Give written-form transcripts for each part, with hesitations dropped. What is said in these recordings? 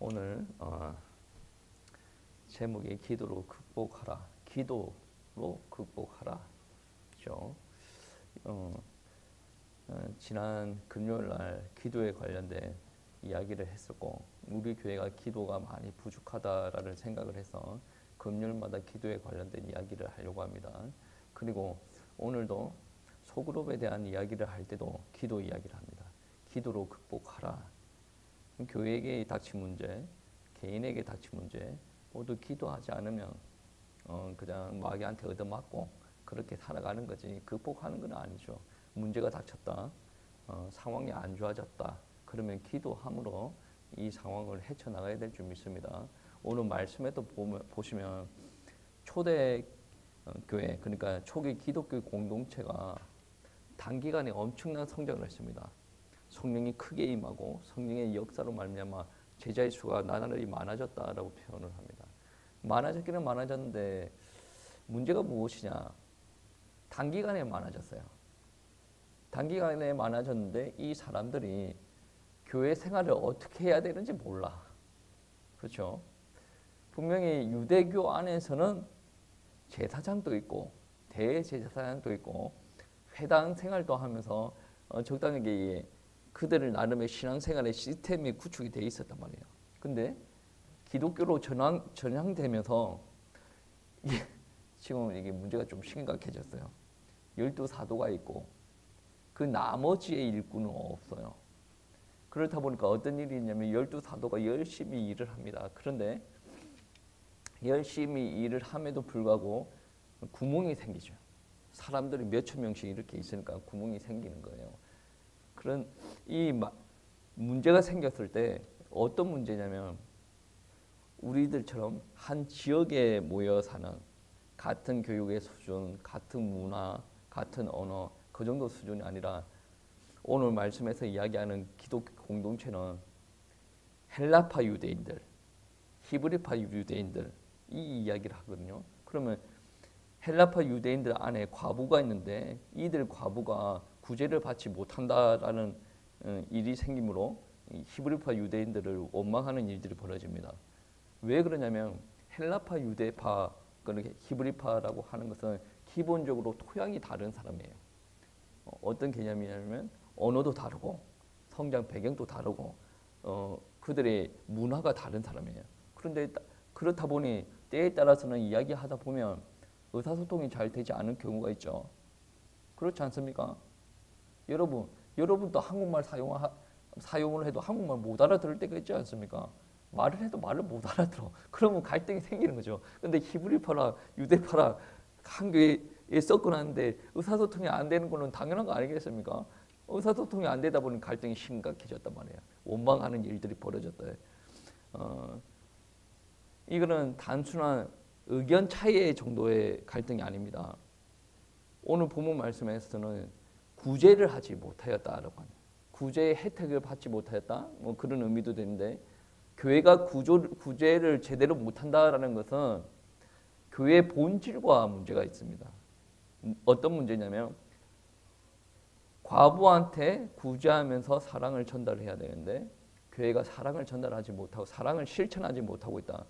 오늘 제목이 기도로 극복하라. 기도로 극복하라. 그렇죠? 지난 금요일 날 기도에 관련된 이야기를 했었고, 우리 교회가 기도가 많이 부족하다라는 생각을 해서 금요일마다 기도에 관련된 이야기를 하려고 합니다. 그리고 오늘도 소그룹에 대한 이야기를 할 때도 기도 이야기를 합니다. 기도로 극복하라. 교회에게 닥친 문제, 개인에게 닥친 문제 모두 기도하지 않으면 그냥 마귀한테 얻어맞고 그렇게 살아가는 거지 극복하는 건 아니죠. 문제가 닥쳤다, 상황이 안 좋아졌다, 그러면 기도함으로 이 상황을 헤쳐나가야 될 줄 믿습니다. 오늘 말씀에도 보시면 초대 교회, 그러니까 초기 기독교 공동체가 단기간에 엄청난 성장을 했습니다. 성령이 크게 임하고 성령의 역사로 말미암아 제자의 수가 나날이 많아졌다라고 표현을 합니다. 많아졌기는 많아졌는데 문제가 무엇이냐? 단기간에 많아졌어요. 단기간에 많아졌는데 이 사람들이 교회 생활을 어떻게 해야 되는지 몰라. 그렇죠? 분명히 유대교 안에서는 제사장도 있고 대제사장도 있고 회당 생활도 하면서 적당하게 그들을 나름의 신앙생활의 시스템이 구축이 돼 있었단 말이에요. 근데 기독교로 전향되면서 지금 이게 문제가 좀 심각해졌어요. 12사도가 있고 그 나머지의 일꾼은 없어요. 그렇다 보니까 어떤 일이 있냐면 12사도가 열심히 일을 합니다. 그런데 열심히 일을 함에도 불구하고 구멍이 생기죠. 사람들이 몇천 명씩 이렇게 있으니까 구멍이 생기는 거예요. 그런 이 문제가 생겼을 때 어떤 문제냐면 우리들처럼 한 지역에 모여 사는 같은 교육의 수준, 같은 문화, 같은 언어 그 정도 수준이 아니라 오늘 말씀에서 이야기하는 기독교 공동체는 헬라파 유대인들, 히브리파 유대인들 이 이야기를 하거든요. 그러면 헬라파 유대인들 안에 과부가 있는데 이들 과부가 구제를 받지 못한다라는 일이 생기므로 히브리파 유대인들을 원망하는 일들이 벌어집니다. 왜 그러냐면 헬라파 유대파, 히브리파라고 하는 것은 기본적으로 토양이 다른 사람이에요. 어떤 개념이냐면 언어도 다르고 성장 배경도 다르고 그들의 문화가 다른 사람이에요. 그런데 그렇다 보니 때에 따라서는 이야기하다 보면 의사소통이 잘 되지 않은 경우가 있죠. 그렇지 않습니까? 여러분도 한국말 사용을 해도 한국말 못 알아들을 때가 있지 않습니까? 말을 해도 말을 못 알아들어. 그러면 갈등이 생기는 거죠. 근데 히브리파라 유대파라 한 교회에 섞어놨는데 의사소통이 안 되는 거는 당연한 거 아니겠습니까? 의사소통이 안 되다 보니 갈등이 심각해졌단 말이에요. 원망하는 일들이 벌어졌다. 이거는 단순한 의견 차이의 정도의 갈등이 아닙니다. 오늘 본문 말씀에서는 구제를 하지 못하였다라고 합니다. 구제의 혜택을 받지 못하였다. 뭐 그런 의미도 되는데 교회가 구제를 제대로 못한다라는 것은 교회의 본질과 문제가 있습니다. 어떤 문제냐면 과부한테 구제하면서 사랑을 전달해야 되는데 교회가 사랑을 전달하지 못하고 사랑을 실천하지 못하고 있다.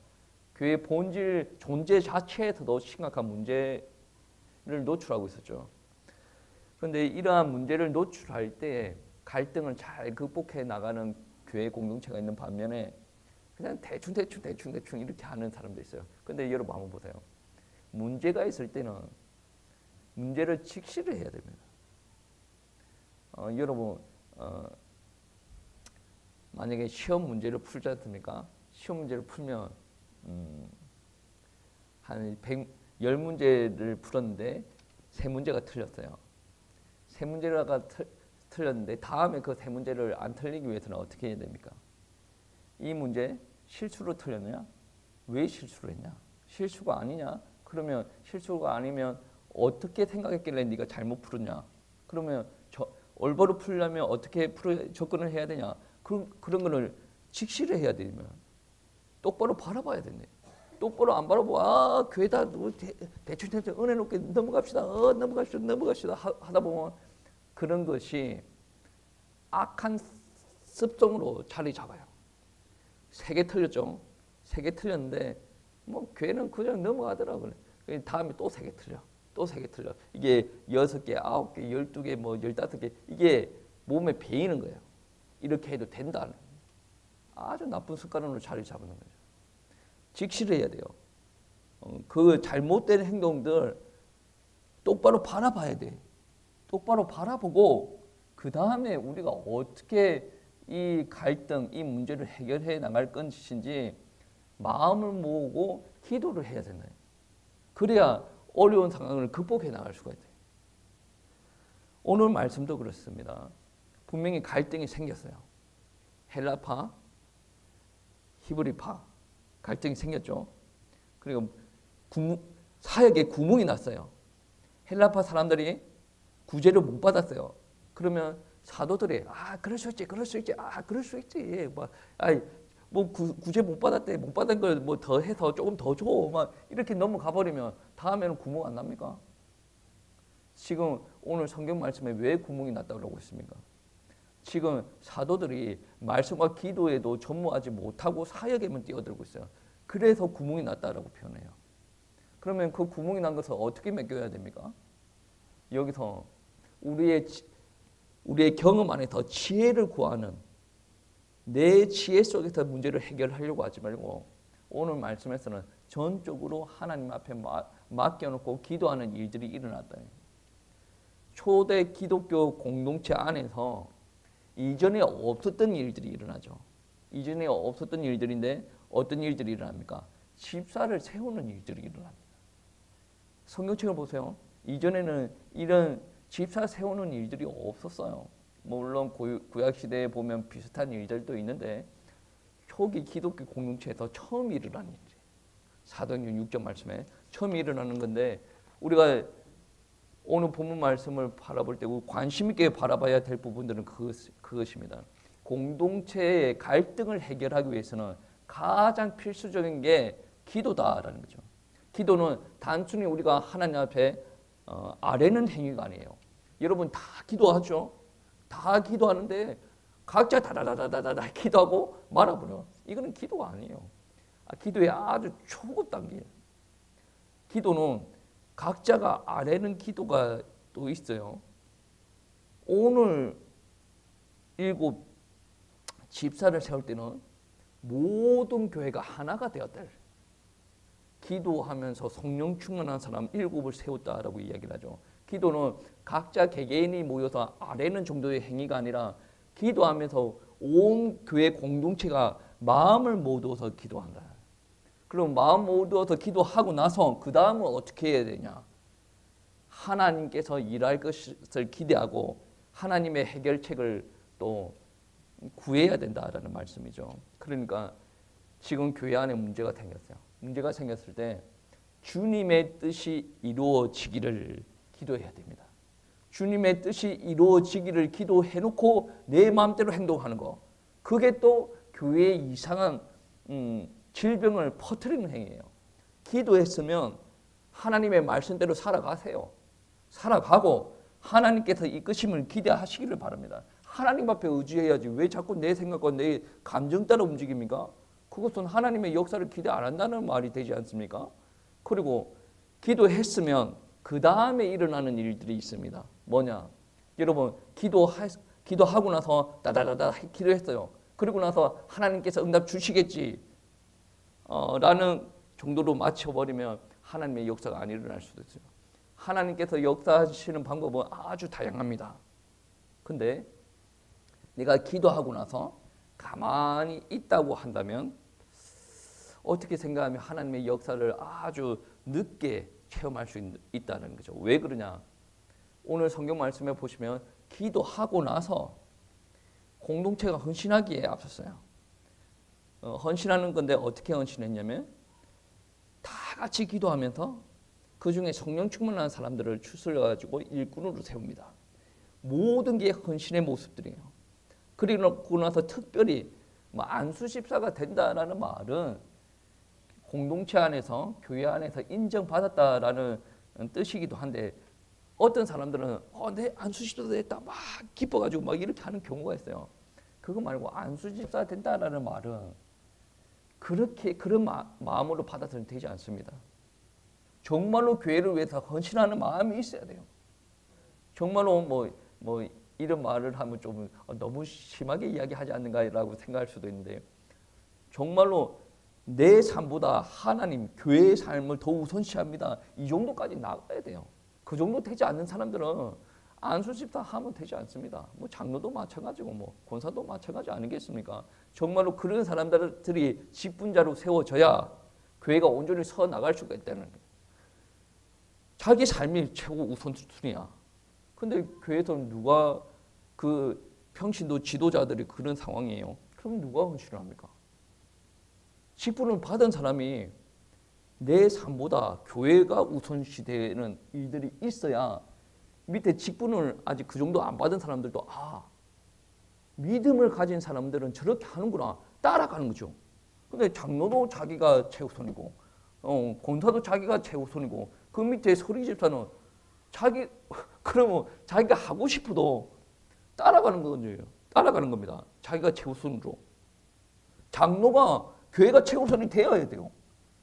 교회의 본질 존재 자체에서도 심각한 문제를 노출하고 있었죠. 그런데 이러한 문제를 노출할 때 갈등을 잘 극복해 나가는 교회 공동체가 있는 반면에 그냥 대충 이렇게 하는 사람도 있어요. 근데 여러분 한번 보세요. 문제가 있을 때는 문제를 직시를 해야 됩니다. 여러분 만약에 시험 문제를 풀지 않습니까? 시험 문제를 풀면 한 10문제를 풀었는데 3문제가 틀렸어요. 3문제가 틀렸는데 다음에 그 3문제를 안 틀리기 위해서는 어떻게 해야 됩니까? 이 문제 실수로 틀렸냐? 왜 실수를 했냐? 실수가 아니냐? 그러면 실수가 아니면 어떻게 생각했길래 네가 잘못 풀었냐? 그러면 올바로 풀려면 어떻게 접근을 해야 되냐? 그런 거를 직시를 해야 되면 똑바로 바라봐야 된대. 똑바로 안 바라보고 교회다 대충 은혜 높게 넘어갑시다. 넘어갑시다 하다 보면 그런 것이 악한 습성으로 자리 잡아요. 세 개 틀렸죠. 세 개 틀렸는데 뭐 교회는 그냥 넘어가더라고요. 다음에 또 세 개 틀려. 또 세 개 틀려. 이게 6개, 9개, 12개, 뭐 15개 이게 몸에 배이는 거예요. 이렇게 해도 된다는 아주 나쁜 습관으로 자리 잡는 거죠. 직시를 해야 돼요. 그 잘못된 행동들 똑바로 바라봐야 돼. 똑바로 바라보고 그 다음에 우리가 어떻게 이 갈등, 이 문제를 해결해 나갈 것인지 마음을 모으고 기도를 해야 된다. 그래야 어려운 상황을 극복해 나갈 수가 있대요. 오늘 말씀도 그렇습니다. 분명히 갈등이 생겼어요. 헬라파, 히브리파 갈등이 생겼죠. 그리고 사역에 구멍이 났어요. 헬라파 사람들이 구제를 못 받았어요. 그러면 사도들이 그럴 수 있지, 그럴 수 있지, 그럴 수 있지. 뭐 구제 못 받았대, 못 받은 걸 뭐 더 해서 조금 더 줘, 막 이렇게 넘어가 버리면 다음에는 구멍 안 납니까? 지금 오늘 성경 말씀에 왜 구멍이 났다고 그러고 있습니까? 지금 사도들이 말씀과 기도에도 전무하지 못하고 사역에만 뛰어들고 있어요. 그래서 구멍이 났다라고 표현해요. 그러면 그 구멍이 난 것을 어떻게 메꿔야 됩니까? 여기서 우리의 경험 안에서 지혜를 구하는 내 지혜 속에서 문제를 해결하려고 하지 말고 오늘 말씀에서는 전적으로 하나님 앞에 맡겨놓고 기도하는 일들이 일어났다. 초대 기독교 공동체 안에서 이전에 없었던 일들이 일어나죠. 이전에 없었던 일들인데 어떤 일들이 일어납니까? 집사를 세우는 일들이 일어납니다. 성경책을 보세요. 이전에는 이런 집사 세우는 일들이 없었어요. 물론 구약시대에 보면 비슷한 일들도 있는데 초기 기독교 공동체에서 처음 일어난 일이에요. 사도행전 6절 말씀에 처음 일어나는 건데 우리가 오늘 본문 말씀을 바라볼 때 관심 있게 바라봐야 될 부분들은 그것입니다. 공동체의 갈등을 해결하기 위해서는 가장 필수적인 게 기도다라는 거죠. 기도는 단순히 우리가 하나님 앞에 아뢰는 행위가 아니에요. 여러분 다 기도하죠. 다 기도하는데 각자 다다다다다다 기도하고 말아버려. 이거는 기도가 아니에요. 기도의 아주 초급 단계예요. 기도는 각자가 아뢰는 기도가 또 있어요. 오늘 7 집사를 세울 때는 모든 교회가 하나가 되었다. 기도하면서 성령 충만한 사람 7을 세웠다라고 이야기를 하죠. 기도는 각자 개개인이 모여서 아뢰는 정도의 행위가 아니라 기도하면서 온 교회 공동체가 마음을 모두어서 기도한다. 그럼 마음 모두어서 기도하고 나서 그 다음은 어떻게 해야 되냐? 하나님께서 일할 것을 기대하고 하나님의 해결책을 또 구해야 된다라는 말씀이죠. 그러니까 지금 교회 안에 문제가 생겼어요. 문제가 생겼을 때 주님의 뜻이 이루어지기를 기도해야 됩니다. 주님의 뜻이 이루어지기를 기도해놓고 내 마음대로 행동하는 거. 그게 또 교회의 이상한 질병을 퍼뜨리는 행위예요. 기도했으면 하나님의 말씀대로 살아가세요. 살아가고 하나님께서 이끄심을 기대하시기를 바랍니다. 하나님 앞에 의지해야지 왜 자꾸 내 생각과 내 감정 따라 움직입니까? 그것은 하나님의 역사를 기대 안 한다는 말이 되지 않습니까? 그리고 기도했으면 그 다음에 일어나는 일들이 있습니다. 뭐냐? 여러분 기도하고 나서 다다다다 기도했어요. 그리고 나서 하나님께서 응답 주시겠지 라는 정도로 맞춰버리면 하나님의 역사가 안 일어날 수도 있어요. 하나님께서 역사하시는 방법은 아주 다양합니다. 근데 내가 기도하고 나서 가만히 있다고 한다면 어떻게 생각하면 하나님의 역사를 아주 늦게 체험할 수 있다는 거죠. 왜 그러냐? 오늘 성경 말씀에 보시면 기도하고 나서 공동체가 헌신하기에 앞섰어요. 헌신하는 건데 어떻게 헌신했냐면 다 같이 기도하면서 그 중에 성령 충만한 사람들을 추슬려가지고 일꾼으로 세웁니다. 모든 게 헌신의 모습들이에요. 그리고 나서 특별히 안수 집사가 된다라는 말은 공동체 안에서 교회 안에서 인정받았다라는 뜻이기도 한데 어떤 사람들은 내 안수 집사 됐다 막 기뻐가지고 막 이렇게 하는 경우가 있어요. 그거 말고 안수 집사 된다라는 말은 그렇게 그런 마음으로 받아들여도 되지 않습니다. 정말로 교회를 위해서 헌신하는 마음이 있어야 돼요. 정말로 뭐 이런 말을 하면 좀 너무 심하게 이야기하지 않는가라고 생각할 수도 있는데 정말로 내 삶보다 하나님, 교회의 삶을 더 우선시합니다. 이 정도까지 나가야 돼요. 그 정도 되지 않는 사람들은 안수집사 하면 되지 않습니다. 뭐 장로도 마찬가지고 뭐 권사도 마찬가지 아니겠습니까? 정말로 그런 사람들이 직분자로 세워져야 교회가 온전히 서 나갈 수가 있다는 거예요. 자기 삶이 최고 우선순위야. 근데 교회에서는 누가 그 평신도 지도자들이 그런 상황이에요. 그럼 누가 헌신을 합니까? 직분을 받은 사람이 내 삶보다 교회가 우선시되는 일들이 있어야 밑에 직분을 아직 그 정도 안 받은 사람들도 믿음을 가진 사람들은 저렇게 하는구나 따라가는 거죠. 근데 장로도 자기가 최우선이고 권사도 자기가 최우선이고 그 밑에 서리 집사는 그러면 자기가 하고 싶어도 따라가는 거예요. 따라가는 겁니다. 자기가 최우선으로. 장로가 교회가 최우선이 되어야 돼요.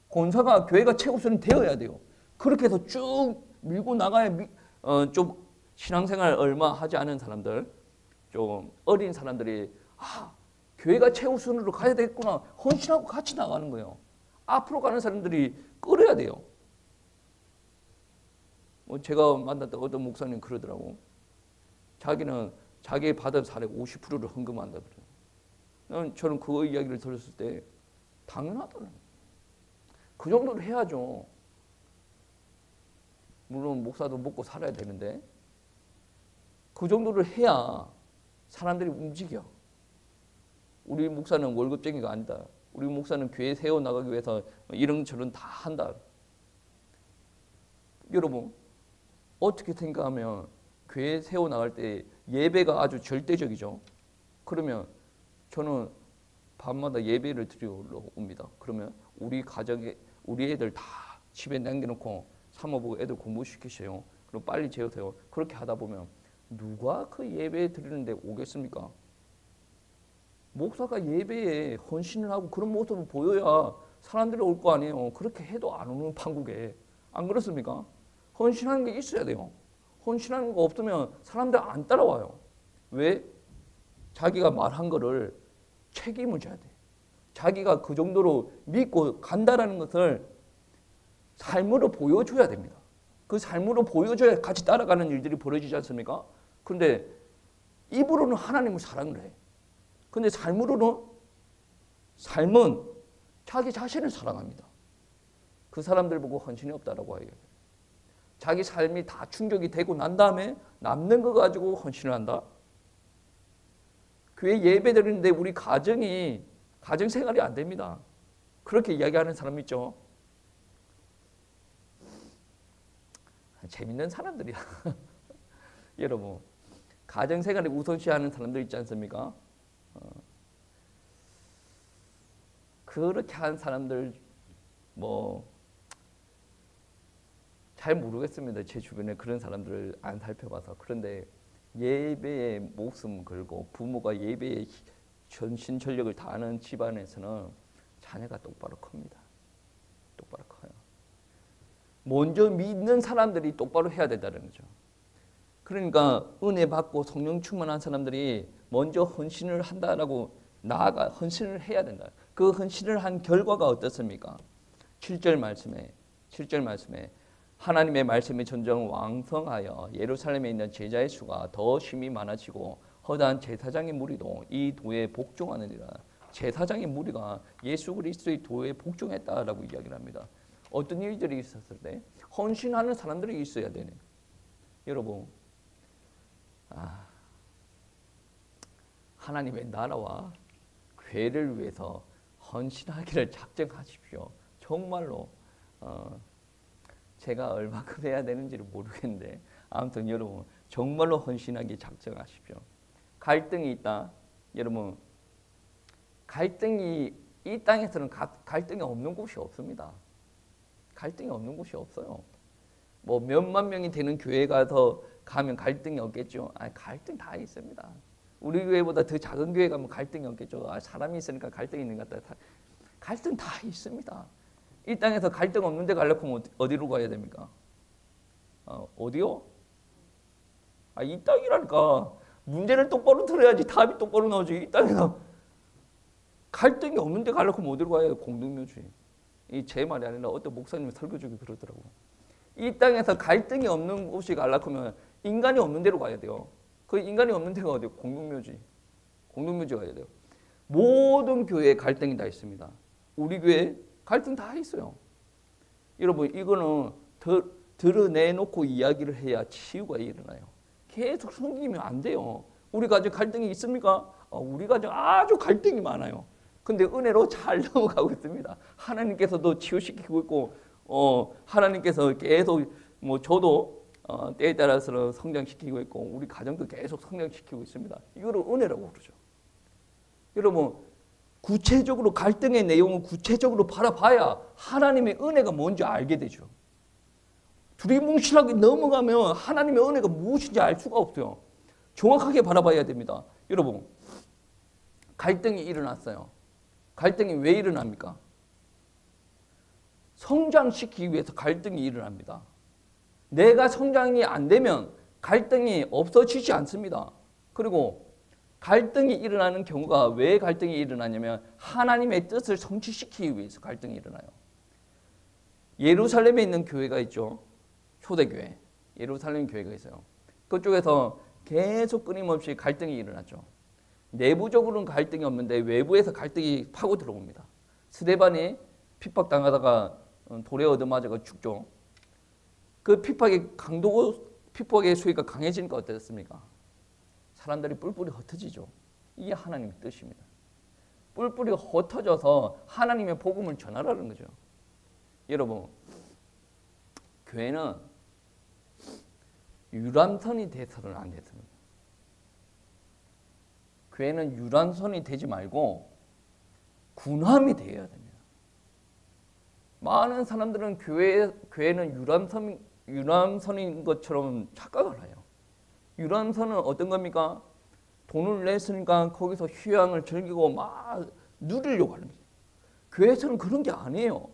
권사가 교회가 최우선이 되어야 돼요. 그렇게 해서 쭉 밀고 나가야 좀 신앙생활 얼마 하지 않은 사람들, 좀 어린 사람들이 교회가 최우선으로 가야 되겠구나 헌신하고 같이 나가는 거예요. 앞으로 가는 사람들이 끌어야 돼요. 제가 만났던 어떤 목사님 그러더라고. 자기는 자기 받은 사례 50%를 헌금한다 그래요. 저는 그 이야기를 들었을 때 당연하다는 거예요. 그 정도는 해야죠. 물론 목사도 먹고 살아야 되는데 그 정도를 해야 사람들이 움직여. 우리 목사는 월급쟁이가 아니다. 우리 목사는 교회 세워나가기 위해서 이런저런 다 한다. 여러분 어떻게 생각하면 교회 세워나갈 때 예배가 아주 절대적이죠. 그러면 저는 밤마다 예배를 드리러 옵니다. 그러면 우리 가정에 우리 애들 다 집에 남겨놓고 사모보고 애들 공부시키세요. 그럼 빨리 재우세요. 그렇게 하다 보면 누가 그 예배 드리는데 오겠습니까? 목사가 예배에 헌신을 하고 그런 모습을 보여야 사람들이 올 거 아니에요. 그렇게 해도 안 오는 판국에. 안 그렇습니까? 헌신하는 게 있어야 돼요. 헌신하는 거 없으면 사람들 안 따라와요. 왜? 자기가 말한 거를 책임을 져야 돼. 자기가 그 정도로 믿고 간다라는 것을 삶으로 보여줘야 됩니다. 그 삶으로 보여줘야 같이 따라가는 일들이 벌어지지 않습니까? 그런데 입으로는 하나님을 사랑을 해. 근데 삶은 자기 자신을 사랑합니다. 그 사람들 보고 헌신이 없다라고 하여요. 자기 삶이 다 충족이 되고 난 다음에 남는 거 가지고 헌신을 한다. 교회 예배 드리는데 우리 가정생활이 안 됩니다. 그렇게 이야기하는 사람 있죠. 재밌는 사람들이야. 여러분 가정생활을 우선시하는 사람들 있지 않습니까? 그렇게 한 사람들 잘 모르겠습니다. 제 주변에 그런 사람들을 안 살펴봐서. 그런데 예배에 목숨 걸고 부모가 예배에 전신전력을 다하는 집안에서는 자녀가 똑바로 큽니다. 똑바로 커요. 먼저 믿는 사람들이 똑바로 해야 된다는 거죠. 그러니까 은혜 받고 성령 충만한 사람들이 먼저 헌신을 한다라고 나아가 헌신을 해야 된다. 그 헌신을 한 결과가 어떻습니까? 7절 말씀에 하나님의 말씀이 점점 왕성하여 예루살렘에 있는 제자의 수가 더 심히 많아지고 허다한 제사장의 무리도 이 도에 복종하느니라. 제사장의 무리가 예수 그리스도의 도에 복종했다라고 이야기를 합니다. 어떤 일들이 있었을 때 헌신하는 사람들이 있어야 되네. 여러분 하나님의 나라와 교회를 위해서 헌신하기를 작정하십시오. 정말로 제가 얼마큼 해야 되는지를 모르겠는데 아무튼 여러분 정말로 헌신하기 작정하십시오. 갈등이 있다. 여러분 갈등이 이 땅에서는 갈등이 없는 곳이 없습니다. 갈등이 없는 곳이 없어요. 몇만 명이 되는 교회 가면 갈등이 없겠죠. 갈등 다 있습니다. 우리 교회보다 더 작은 교회 가면 갈등이 없겠죠. 사람이 있으니까 갈등이 있는 것 같다. 갈등 다 있습니다. 이 땅에서 갈등 없는 데 가려면 어디로 가야 됩니까? 어디요? 이 땅이라니까. 문제를 똑바로 들어야지 답이 똑바로 나오지. 이 땅에서 갈등이 없는 데 가려면 어디로 가야 돼? 공동묘지. 이 제 말이 아니라 어떤 목사님이 설교 중에 그러더라고. 이 땅에서 갈등이 없는 곳이 가려면 인간이 없는 데로 가야 돼요. 그 인간이 없는 데가 어디요? 공동묘지. 공동묘지 가야 돼요. 모든 교회에 갈등이 다 있습니다. 우리 교회 갈등 다 있어요. 여러분 이거는 드러내놓고 이야기를 해야 치유가 일어나요. 계속 숨기면 안 돼요. 우리 가정 갈등이 있습니까? 우리 가정 아주 갈등이 많아요. 근데 은혜로 잘 넘어가고 있습니다. 하나님께서도 치유시키고 있고 하나님께서 계속 저도 때에 따라서는 성장시키고 있고 우리 가정도 계속 성장시키고 있습니다. 이거를 은혜라고 그러죠. 여러분 구체적으로 갈등의 내용을 구체적으로 바라봐야 하나님의 은혜가 뭔지 알게 되죠. 두리뭉실하게 넘어가면 하나님의 은혜가 무엇인지 알 수가 없어요. 정확하게 바라봐야 됩니다. 여러분 갈등이 일어났어요. 갈등이 왜 일어납니까? 성장시키기 위해서 갈등이 일어납니다. 내가 성장이 안 되면 갈등이 없어지지 않습니다. 그리고 갈등이 일어나는 경우가 왜 갈등이 일어나냐면 하나님의 뜻을 성취시키기 위해서 갈등이 일어나요. 예루살렘에 있는 교회가 있죠. 초대교회. 예루살렘 교회가 있어요. 그쪽에서 계속 끊임없이 갈등이 일어났죠. 내부적으로는 갈등이 없는데 외부에서 갈등이 파고 들어옵니다. 스데반이 핍박당하다가 돌에 얻어맞아가 죽죠. 그 핍박의 강도, 핍박의 수위가 강해지니까 어땠습니까? 사람들이 뿔뿔이 흩어지죠. 이게 하나님의 뜻입니다. 뿔뿔이 흩어져서 하나님의 복음을 전하라는 거죠. 여러분, 교회는 유람선이 돼서는 안 됐습니다. 교회는 유람선이 되지 말고 군함이 되어야 됩니다. 많은 사람들은 교회는 유람선인 것처럼 착각을 해요. 유람선은 어떤 겁니까? 돈을 냈으니까 거기서 휴양을 즐기고 막 누리려고 하는 거예요. 교회에서는 그런 게 아니에요.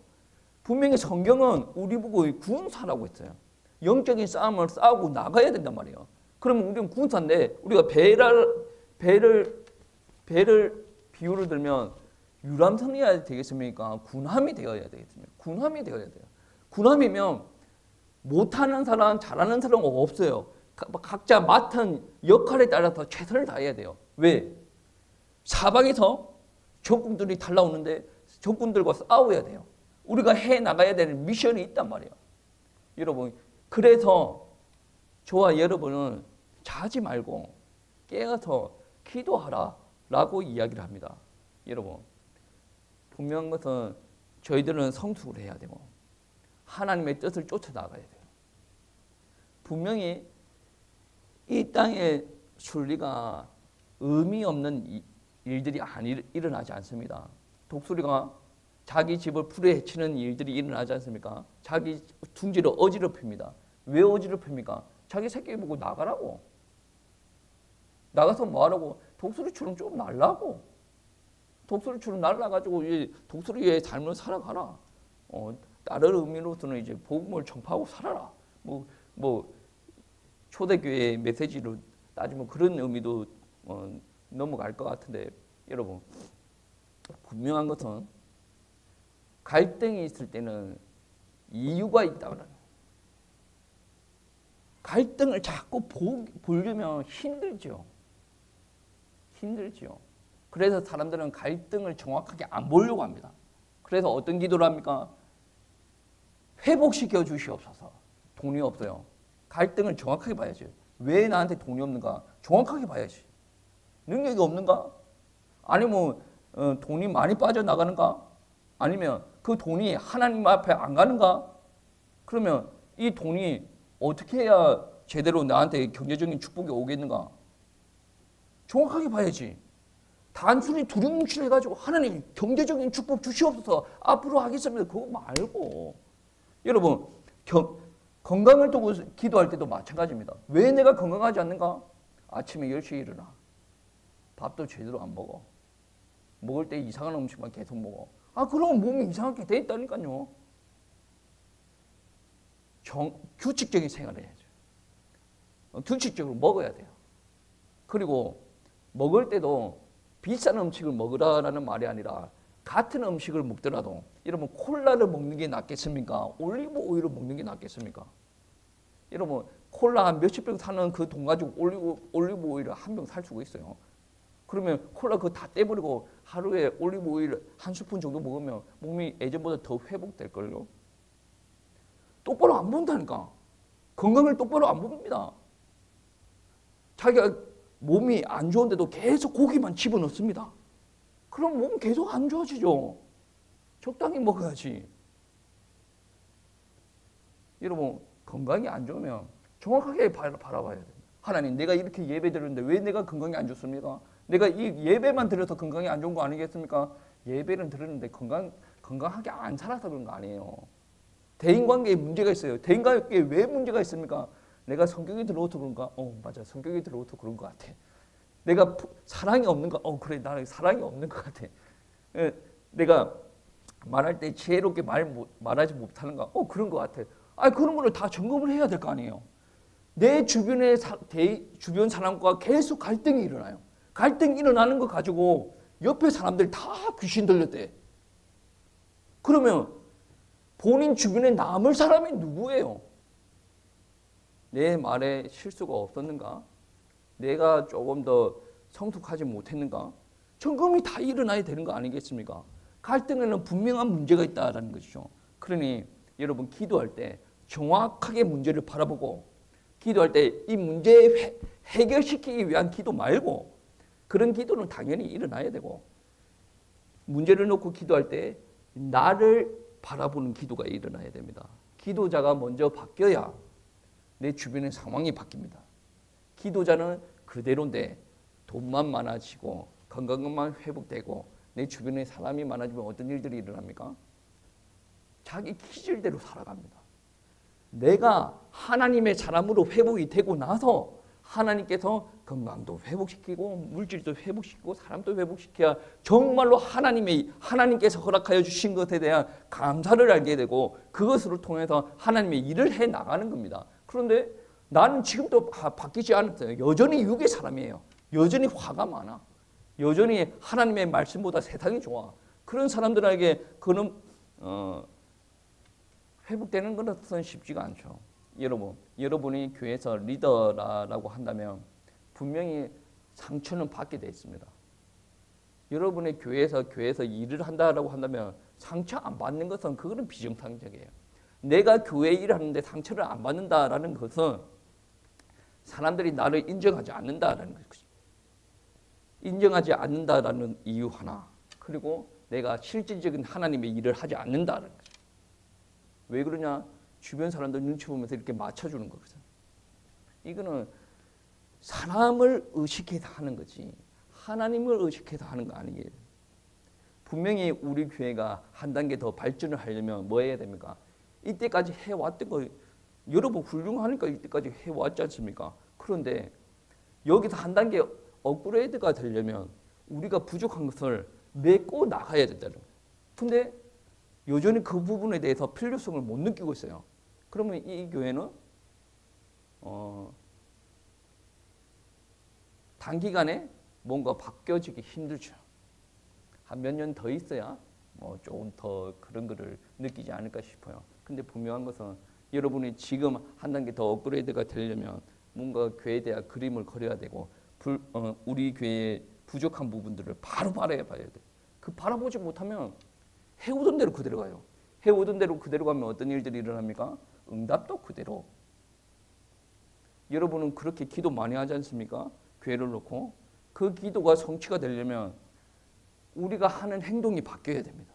분명히 성경은 우리 보고 군사라고 했어요. 영적인 싸움을 싸우고 나가야 된단 말이에요. 그러면 우리는 군사인데 우리가 배를 비유를 들면 유람선이어야 되겠습니까? 군함이 되어야 되겠습니까? 군함이 되어야 돼요. 군함이면 못하는 사람, 잘하는 사람 없어요. 각자 맡은 역할에 따라서 최선을 다해야 돼요. 왜? 사방에서 적군들이 달라오는데 적군들과 싸워야 돼요. 우리가 해나가야 되는 미션이 있단 말이에요. 여러분, 그래서 저와 여러분은 자지 말고 깨어서 기도하라 라고 이야기를 합니다. 여러분, 분명한 것은 저희들은 성숙을 해야 되고 하나님의 뜻을 쫓아나가야 돼요. 분명히 이 땅의 순리가 의미 없는 일들이 일어나지 않습니다. 독수리가 자기 집을 풀에 헤치는 일들이 일어나지 않습니까? 자기 둥지를 어지럽힙니다. 왜 어지럽힙니까? 자기 새끼 보고 나가라고. 나가서 뭐하라고? 독수리처럼 좀 날라고. 독수리처럼 날라가지고 독수리의 삶을 살아가라. 다른 의미로서는 이제 복음을 전파하고 살아라. 초대교회의 메시지로 따지면 그런 의미도 넘어갈 것 같은데 여러분 분명한 것은 갈등이 있을 때는 이유가 있다는 갈등을 자꾸 보려면 힘들죠. 그래서 사람들은 갈등을 정확하게 안 보려고 합니다. 그래서 어떤 기도를 합니까? 회복시켜 주시옵소서. 돈이 없어요. 갈등을 정확하게 봐야지. 왜 나한테 돈이 없는가? 정확하게 봐야지. 능력이 없는가? 아니면 돈이 많이 빠져나가는가? 아니면 그 돈이 하나님 앞에 안 가는가? 그러면 이 돈이 어떻게 해야 제대로 나한테 경제적인 축복이 오겠는가? 정확하게 봐야지. 단순히 두리뭉실해가지고 하나님 경제적인 축복 주시옵소서 앞으로 하겠습니다. 그거 말고 여러분 건강을 두고 기도할 때도 마찬가지입니다. 왜 내가 건강하지 않는가? 아침에 10시에 일어나. 밥도 제대로 안 먹어. 먹을 때 이상한 음식만 계속 먹어. 그러면 몸이 이상하게 돼 있다니까요. 규칙적인 생활을 해야죠. 규칙적으로 먹어야 돼요. 그리고 먹을 때도 비싼 음식을 먹으라는 말이 아니라 같은 음식을 먹더라도 여러분 콜라를 먹는 게 낫겠습니까? 올리브 오일을 먹는 게 낫겠습니까? 여러분 콜라 한 몇십 병 사는 그 돈 가지고 올리브 오일을 한 병 살 수가 있어요. 그러면 콜라 그거 다 떼버리고 하루에 올리브 오일 한 스푼 정도 먹으면 몸이 예전보다 더 회복될걸요. 똑바로 안 본다니까. 건강을 똑바로 안 봅니다. 자기가 몸이 안 좋은데도 계속 고기만 집어넣습니다. 그럼 몸 계속 안 좋아지죠. 적당히 먹어야지. 여러분 건강이 안 좋으면 정확하게 바라봐야 돼요. 하나님 내가 이렇게 예배 드렸는데 왜 내가 건강이 안 좋습니까? 내가 이 예배만 드려서 건강이 안 좋은 거 아니겠습니까? 예배는 드렸는데 건강하게 안 살아서 그런 거 아니에요. 대인관계에 문제가 있어요. 대인관계에 왜 문제가 있습니까? 내가 성격이 들어오서 그런가? 맞아. 성격이 들어오서 그런 것 같아. 내가 사랑이 없는가? 그래. 나는 사랑이 없는 것 같아. 내가 말할 때 지혜롭게 말하지 못하는가? 그런 것 같아. 그런 거를 다 점검을 해야 될 거 아니에요. 내 주변의 주변 사람과 계속 갈등이 일어나요. 갈등이 일어나는 거 가지고 옆에 사람들 다 귀신 들렸대. 그러면 본인 주변에 남을 사람이 누구예요? 내 말에 실수가 없었는가? 내가 조금 더 성숙하지 못했는가? 점검이 다 일어나야 되는 거 아니겠습니까? 갈등에는 분명한 문제가 있다는 것이죠. 그러니 여러분 기도할 때 정확하게 문제를 바라보고 기도할 때 이 문제 해결시키기 위한 기도 말고 그런 기도는 당연히 일어나야 되고 문제를 놓고 기도할 때 나를 바라보는 기도가 일어나야 됩니다. 기도자가 먼저 바뀌어야 내 주변의 상황이 바뀝니다. 기도자는 그대로인데 돈만 많아지고 건강만 회복되고 내 주변에 사람이 많아지면 어떤 일들이 일어납니까? 자기 기질대로 살아갑니다. 내가 하나님의 사람으로 회복이 되고 나서 하나님께서 건강도 회복시키고 물질도 회복시키고 사람도 회복시켜야 정말로 하나님께서 허락하여 주신 것에 대한 감사를 알게 되고 그것으로 통해서 하나님의 일을 해 나가는 겁니다. 그런데 나는 지금도 바뀌지 않았어요. 여전히 육의 사람이에요. 여전히 화가 많아. 여전히 하나님의 말씀보다 세상이 좋아. 그런 사람들에게 그는 회복되는 것은 쉽지가 않죠. 여러분이 교회에서 리더라고 한다면 분명히 상처는 받게 돼 있습니다. 여러분의 교회에서 일을 한다라고 한다면 상처 안 받는 것은 그거는 비정상적이에요. 내가 교회 일을 하는데 상처를 안 받는다라는 것은 사람들이 나를 인정하지 않는다라는 것이죠. 인정하지 않는다라는 이유 하나, 그리고 내가 실질적인 하나님의 일을 하지 않는다라는 거죠. 왜 그러냐? 주변 사람들 눈치 보면서 이렇게 맞춰주는 거거든. 이거는 사람을 의식해서 하는 거지 하나님을 의식해서 하는 거 아니에요. 분명히 우리 교회가 한 단계 더 발전을 하려면 뭐 해야 됩니까? 이때까지 해왔던 거 여러분 훌륭하니까 이때까지 해왔지 않습니까? 그런데 여기서 한 단계 업그레이드가 되려면 우리가 부족한 것을 메꿔 나가야 된다는 거예요. 근데 여전히 그 부분에 대해서 필요성을 못 느끼고 있어요. 그러면 이 교회는 단기간에 뭔가 바뀌어지기 힘들죠. 한 몇 년 더 있어야 조금 더 그런 거를 느끼지 않을까 싶어요. 근데 분명한 것은 여러분이 지금 한 단계 더 업그레이드가 되려면 뭔가 교회에 대한 그림을 그려야 되고 우리 교회의 부족한 부분들을 바로 바라봐야 돼요. 그 바라보지 못하면 해오던 대로 그대로 가요. 해오던 대로 그대로 가면 어떤 일들이 일어납니까? 응답도 그대로. 여러분은 그렇게 기도 많이 하지 않습니까? 교회를 놓고. 그 기도가 성취가 되려면 우리가 하는 행동이 바뀌어야 됩니다.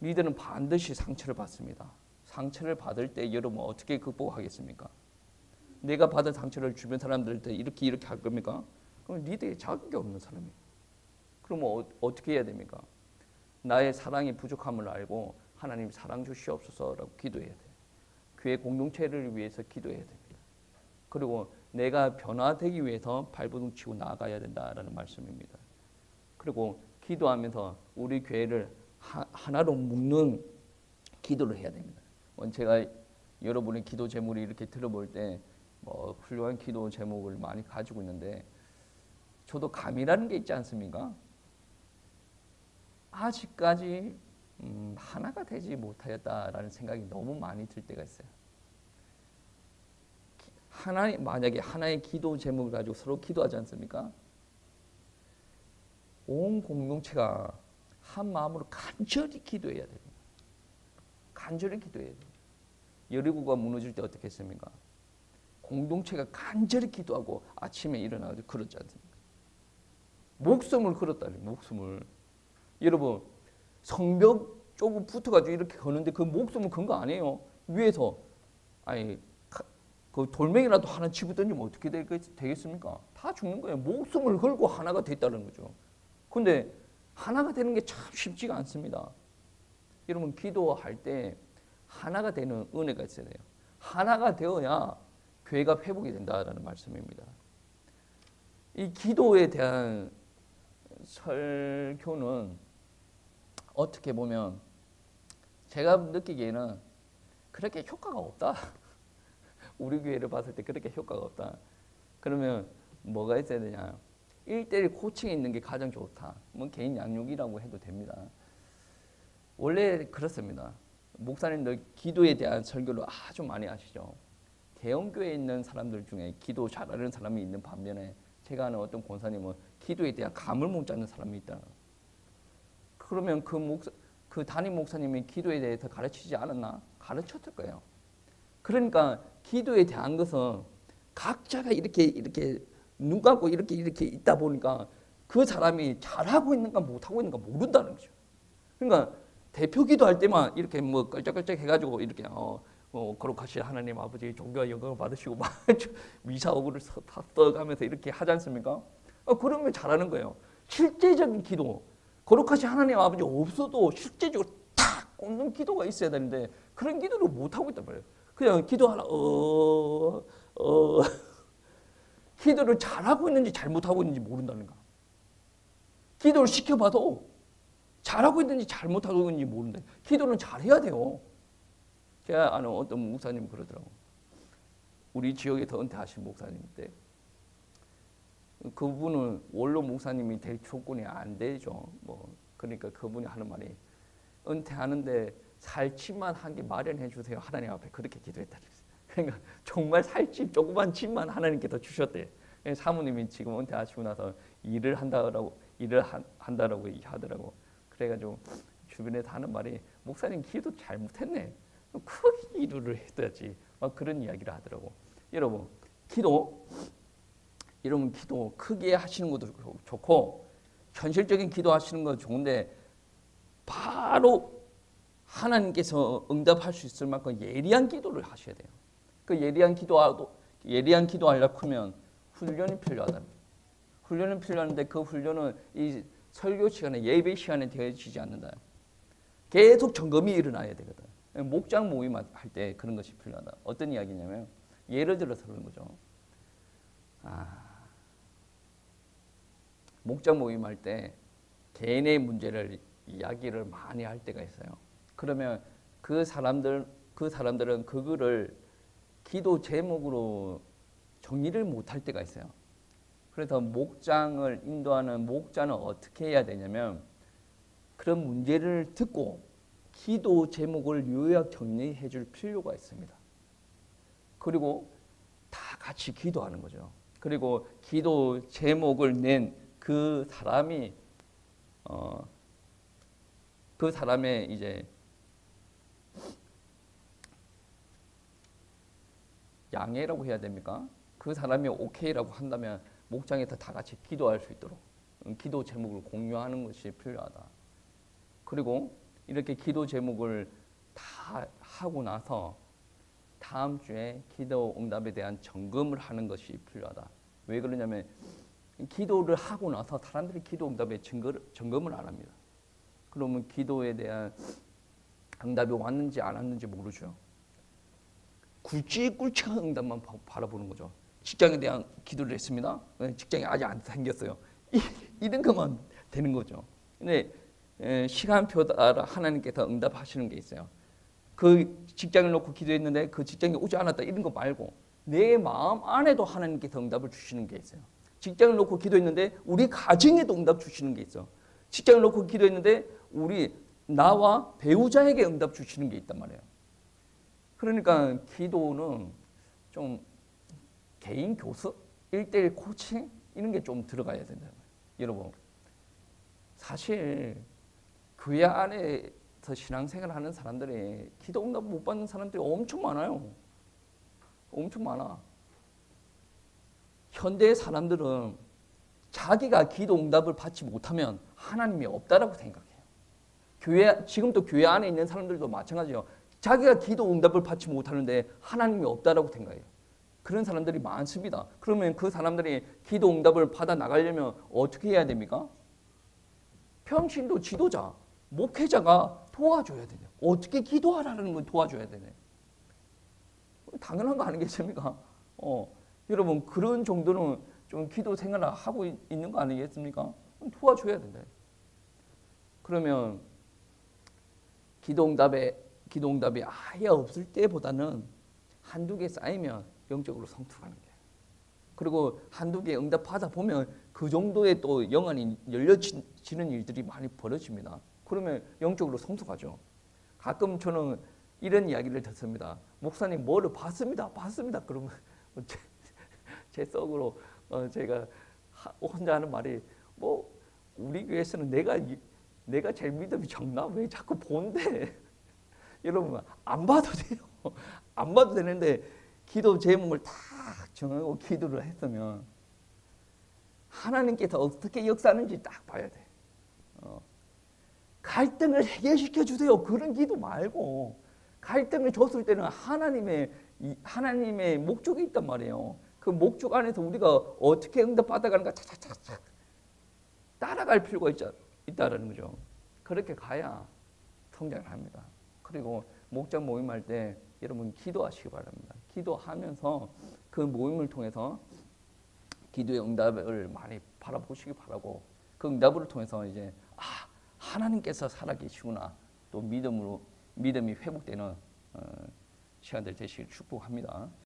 리더는 반드시 상처를 받습니다. 상처를 받을 때 여러분 어떻게 극복하겠습니까? 내가 받은 상처를 주변 사람들한테 이렇게 할 겁니까? 그럼 리더의 자격이 없는 사람이에요. 그럼 어떻게 해야 됩니까? 나의 사랑이 부족함을 알고 하나님 사랑 주시옵소서라고 기도해야 돼요. 교회 공동체를 위해서 기도해야 됩니다. 그리고 내가 변화되기 위해서 발버둥 치고 나아가야 된다라는 말씀입니다. 그리고 기도하면서 우리 교회를 하나로 묶는 기도를 해야 됩니다. 제가 여러분의 기도 제목을 이렇게 들어볼 때 뭐 훌륭한 기도 제목을 많이 가지고 있는데 저도 감이라는 게 있지 않습니까? 아직까지 하나가 되지 못하였다라는 생각이 너무 많이 들 때가 있어요. 만약에 하나의 기도 제목을 가지고 서로 기도하지 않습니까? 온 공동체가 한 마음으로 간절히 기도해야 됩니다. 간절히 기도해야 돼요. 여리고가 무너질 때 어떻게 했습니까? 공동체가 간절히 기도하고 아침에 일어나서 걸었지 않습니까? 목숨을 걸었다니, 목숨을. 여러분, 성벽 조금 붙어가지고 이렇게 거는데 그 목숨을 건 거 아니에요. 위에서 그 돌멩이라도 하나 집어 던지면 어떻게 되겠습니까? 다 죽는 거예요. 목숨을 걸고 하나가 됐다는 거죠. 근데 하나가 되는 게 참 쉽지가 않습니다. 여러분, 기도할 때 하나가 되는 은혜가 있어야 돼요. 하나가 되어야 교회가 회복이 된다라는 말씀입니다. 이 기도에 대한 설교는 어떻게 보면 제가 느끼기에는 그렇게 효과가 없다. 우리 교회를 봤을 때 그렇게 효과가 없다. 그러면 뭐가 있어야 되냐? 1:1 코칭이 있는 게 가장 좋다. 뭐 개인 양육이라고 해도 됩니다. 원래 그렇습니다. 목사님들 기도에 대한 설교를 아주 많이 하시죠. 대형교회에 있는 사람들 중에 기도 잘하는 사람이 있는 반면에 제가 아는 어떤 권사님은 기도에 대한 감을 못 잡는 사람이 있다. 그러면 그 담임 목사님이 기도에 대해서 가르치지 않았나? 가르쳤을 거예요. 그러니까 기도에 대한 것은 각자가 이렇게 눈 감고 이렇게 있다 보니까 그 사람이 잘하고 있는가 못하고 있는가 모른다는 거죠. 그러니까 대표 기도할 때만 이렇게 뭐 끌적끌적 해가지고 이렇게 거룩하신 하나님 아버지 존귀와 영광을 받으시고 막 미사오구를 써가면서 이렇게 하지 않습니까? 그러면 잘하는 거예요. 실제적인 기도, 거룩하신 하나님 아버지 없어도 실제적으로 탁 꽂는 기도가 있어야 되는데 그런 기도를 못 하고 있단 말이에요. 그냥 기도하나 기도를 잘하고 있는지 잘못하고 있는지 모른다는 거. 기도를 시켜봐도 잘하고 있는지 잘못하고 있는지 모른다. 기도는 잘해야 돼요. 제가 아는 어떤 목사님 그러더라고. 우리 지역에서 은퇴하신 목사님인데 그분은 원로 목사님이 될 조건이 안 되죠. 뭐 그러니까 그분이 하는 말이 은퇴하는데 살집만 한 개 마련해 주세요. 하나님 앞에 그렇게 기도했다. 그러니까 정말 살집 조그만 집만 하나님께서 주셨대. 사모님이 지금 은퇴하시고 나서 일을 한다라고 하더라고. 그래가지고 주변에서 하는 말이 목사님 기도 잘못했네. 크게 기도를 했어야지. 막 그런 이야기를 하더라고. 여러분 기도 크게 하시는 것도 좋고 현실적인 기도 하시는 거 좋은데 바로 하나님께서 응답할 수 있을 만큼 예리한 기도를 하셔야 돼요. 그 예리한 기도하려고 하면 훈련이 필요하다. 훈련은 필요한데 그 훈련은 이 설교 시간에 예배 시간에 되어지지 않는다. 계속 점검이 일어나야 되거든. 목장 모임 할 때 그런 것이 필요하다. 어떤 이야기냐면 예를 들어서 그런 거죠. 목장 모임 할 때 개인의 문제를 이야기를 많이 할 때가 있어요. 그러면 그 사람들은 그거를 기도 제목으로 정리를 못할 때가 있어요. 그래서 목장을 인도하는 목자는 어떻게 해야 되냐면 그런 문제를 듣고 기도 제목을 요약 정리해 줄 필요가 있습니다. 그리고 다 같이 기도하는 거죠. 그리고 기도 제목을 낸 그 사람이 그 사람의 이제 양해라고 해야 됩니까? 그 사람이 오케이라고 한다면 목장에서 다 같이 기도할 수 있도록 기도 제목을 공유하는 것이 필요하다. 그리고 이렇게 기도 제목을 다 하고 나서 다음 주에 기도 응답에 대한 점검을 하는 것이 필요하다. 왜 그러냐면 기도를 하고 나서 사람들이 기도 응답에 점검을 안 합니다. 그러면 기도에 대한 응답이 왔는지 안 왔는지 모르죠. 굵직굵직한 응답만 바라보는 거죠. 직장에 대한 기도를 했습니다. 직장이 아직 안 생겼어요. 이런 것만 되는 거죠. 근데 시간표 따라 하나님께서 응답하시는 게 있어요. 그 직장을 놓고 기도했는데 그 직장이 오지 않았다 이런 거 말고 내 마음 안에도 하나님께서 응답을 주시는 게 있어요. 직장을 놓고 기도했는데 우리 가정에도 응답 주시는 게 있어. 직장을 놓고 기도했는데 우리 나와 배우자에게 응답 주시는 게 있단 말이에요. 그러니까 기도는 좀 개인 교습, 1:1 코칭 이런 게 좀 들어가야 된다. 여러분 사실 교회 안에서 신앙생활 하는 사람들이 기도 응답 못 받는 사람들이 엄청 많아요. 엄청 많아. 현대의 사람들은 자기가 기도 응답을 받지 못하면 하나님이 없다라고 생각해요. 지금도 교회 안에 있는 사람들도 마찬가지예요. 자기가 기도 응답을 받지 못하는데 하나님이 없다라고 생각해요. 그런 사람들이 많습니다. 그러면 그 사람들이 기도 응답을 받아 나가려면 어떻게 해야 됩니까? 평신도 지도자, 목회자가 도와줘야 돼요. 어떻게 기도하라는 걸 도와줘야 되네. 당연한 거 아니겠습니까? 여러분 그런 정도는 좀 기도 생활을 하고 있는 거 아니겠습니까? 도와줘야 된다. 그러면 기도 응답이 아예 없을 때보다는 한두 개 쌓이면 영적으로 성숙하는 거예요. 그리고 한두 개 응답 받아 보면 그 정도의 또 영안이 열려지는 일들이 많이 벌어집니다. 그러면 영적으로 성숙하죠. 가끔 저는 이런 이야기를 듣습니다. 목사님 뭐를 봤습니다. 그러면 제 속으로 제가 혼자 하는 말이 뭐 우리 교회에서는 내가 제일 믿음이 적나? 왜 자꾸 본대? 여러분 안 봐도 돼요. 안 봐도 되는데 기도 제목을 딱 정하고 기도를 했으면 하나님께서 어떻게 역사하는지 딱 봐야 돼. 갈등을 해결시켜 주세요. 그런 기도 말고 갈등을 줬을 때는 하나님의 목적이 있단 말이에요. 그 목적 안에서 우리가 어떻게 응답 받아가는가 차차차차 따라갈 필요가 있다라는 거죠. 그렇게 가야 성장을 합니다. 그리고 목장 모임할 때 여러분 기도하시기 바랍니다. 기도하면서 그 모임을 통해서 기도의 응답을 많이 바라보시기 바라고 그 응답을 통해서 이제 하나님께서 살아계시구나 또 믿음이 회복되는 시간들 되시길 축복합니다.